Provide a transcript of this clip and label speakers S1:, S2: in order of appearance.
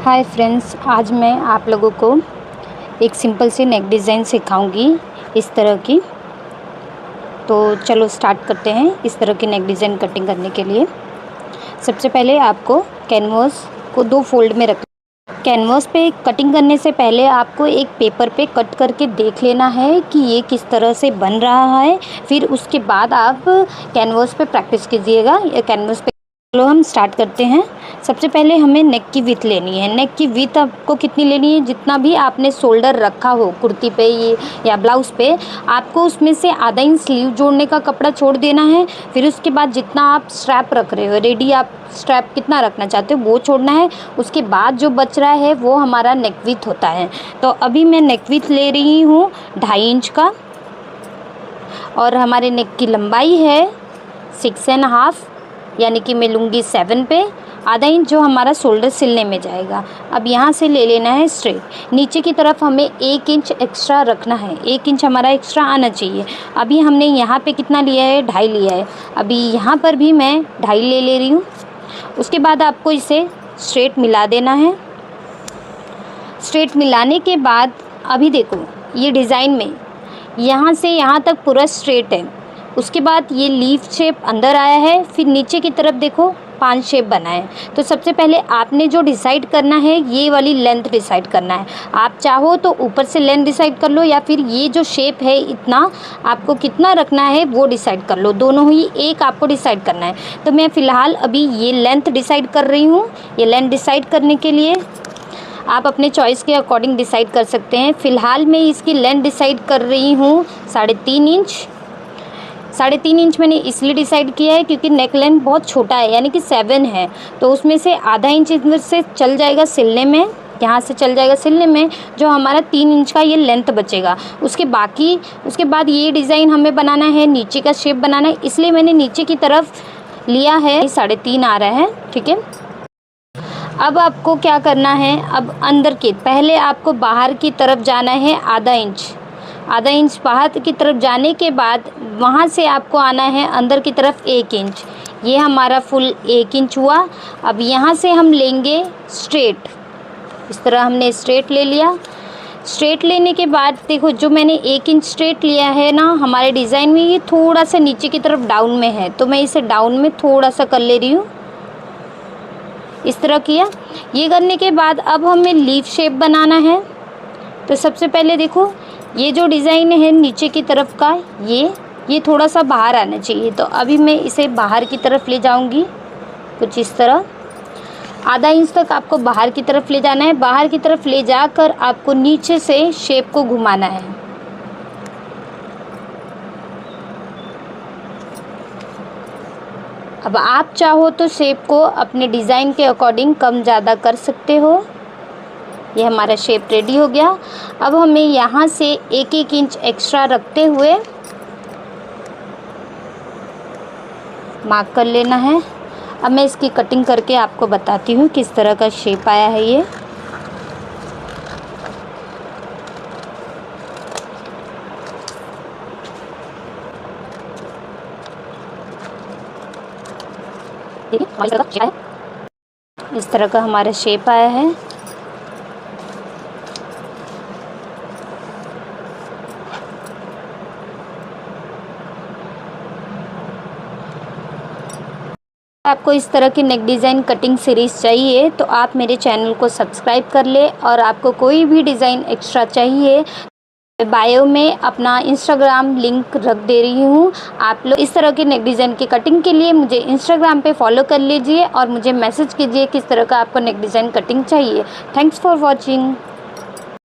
S1: Hi friends, आज मैं आप लोगों को एक सिंपल सी नेक डिज़ाइन सिखाऊंगी इस तरह की। तो चलो स्टार्ट करते हैं इस तरह की नेक डिज़ाइन कटिंग करने के लिए। सबसे पहले आपको कैनवास को 2 फोल्ड में रख। कैनवास पे कटिंग करने से पहले आपको एक पेपर पे कट करके देख लेना है कि ये किस तरह से बन रहा है। फिर उसके बाद आप कैनवास पे प्रैक्टिस कीजिएगा या कैनवास पे। चलो हम स्टार्ट करते हैं। सबसे पहले हमें नेक की विड्थ लेनी है। नेक की विड्थ आपको कितनी लेनी है? जितना भी आपने शोल्डर रखा हो कुर्ती पे ये या ब्लाउज़ पे, आपको उसमें से आधा इंच स्लीव जोड़ने का कपड़ा छोड़ देना है। फिर उसके बाद जितना आप स्ट्रैप रख रहे हो, रेडी आप स्ट्रैप कितना रखना चाहते हो वो छोड़ना है। उसके बाद जो बच रहा है वो हमारा नेक विड्थ होता है। तो अभी मैं नेक विड्थ ले रही हूँ 2.5 इंच का, और हमारे नेक की लंबाई है 6.5, यानी कि मैं लूँगी 7 पे। आधा इंच जो हमारा शोल्डर सिलने में जाएगा। अब यहाँ से ले लेना है स्ट्रेट। नीचे की तरफ हमें 1 इंच एक्स्ट्रा रखना है, 1 इंच हमारा एक्स्ट्रा आना चाहिए। अभी हमने यहाँ पे कितना लिया है? 2.5 लिया है। अभी यहाँ पर भी मैं 2.5 ले रही हूँ। उसके बाद आपको इसे स्ट्रेट मिला देना है। स्ट्रेट मिलाने के बाद अभी देखो, ये डिज़ाइन में यहाँ से यहाँ तक पूरा स्ट्रेट है। उसके बाद ये लीफ शेप अंदर आया है। फिर नीचे की तरफ देखो 5 शेप बना है। तो सबसे पहले आपने जो डिसाइड करना है, ये वाली लेंथ डिसाइड करना है। आप चाहो तो ऊपर से लेंथ डिसाइड कर लो, या फिर ये जो शेप है इतना आपको कितना रखना है वो डिसाइड कर लो। दोनों ही एक आपको डिसाइड करना है। तो मैं फ़िलहाल अभी ये लेंथ डिसाइड कर रही हूँ। ये लेंथ डिसाइड करने के लिए आप अपने चॉइस के अकॉर्डिंग डिसाइड कर सकते हैं। फ़िलहाल मैं इसकी लेंथ डिसाइड कर रही हूँ 3.5 इंच। 3.5 इंच मैंने इसलिए डिसाइड किया है क्योंकि नेक लेंथ बहुत छोटा है, यानी कि 7 है। तो उसमें से आधा इंच इधर से चल जाएगा सिलने में, यहाँ से चल जाएगा सिलने में, जो हमारा 3 इंच का ये लेंथ बचेगा। उसके बाद ये डिज़ाइन हमें बनाना है, नीचे का शेप बनाना है, इसलिए मैंने नीचे की तरफ लिया है 3.5 आ रहा है। ठीक है। अब आपको क्या करना है? अब अंदर के पहले आपको बाहर की तरफ जाना है आधा इंच बाहर की तरफ जाने के बाद वहाँ से आपको आना है अंदर की तरफ 1 इंच। ये हमारा फुल 1 इंच हुआ। अब यहाँ से हम लेंगे स्ट्रेट। इस तरह हमने स्ट्रेट ले लिया। स्ट्रेट लेने के बाद देखो, जो मैंने 1 इंच स्ट्रेट लिया है ना, हमारे डिज़ाइन में ये थोड़ा सा नीचे की तरफ डाउन में है, तो मैं इसे डाउन में थोड़ा सा कर ले रही हूँ। इस तरह किया। ये करने के बाद अब हमें लीफ शेप बनाना है। तो सबसे पहले देखो, ये जो डिज़ाइन है नीचे की तरफ का, ये थोड़ा सा बाहर आना चाहिए। तो अभी मैं इसे बाहर की तरफ ले जाऊंगी, कुछ इस तरह। आधा इंच तक आपको बाहर की तरफ ले जाना है। बाहर की तरफ ले जाकर आपको नीचे से शेप को घुमाना है। अब आप चाहो तो शेप को अपने डिज़ाइन के अकॉर्डिंग कम ज़्यादा कर सकते हो। ये हमारा शेप रेडी हो गया। अब हमें यहाँ से 1-1 इंच एक्स्ट्रा रखते हुए मार्क कर लेना है। अब मैं इसकी कटिंग करके आपको बताती हूँ किस तरह का शेप आया है ये। इस तरह का हमारा शेप आया है। आपको इस तरह की नेक डिज़ाइन कटिंग सीरीज़ चाहिए तो आप मेरे चैनल को सब्सक्राइब कर ले। और आपको कोई भी डिज़ाइन एक्स्ट्रा चाहिए, बायो में अपना इंस्टाग्राम लिंक रख दे रही हूँ। आप लोग इस तरह की नेक डिज़ाइन की कटिंग के लिए मुझे इंस्टाग्राम पे फॉलो कर लीजिए और मुझे मैसेज कीजिए किस तरह का आपको नेक डिज़ाइन कटिंग चाहिए। Thanks for watching.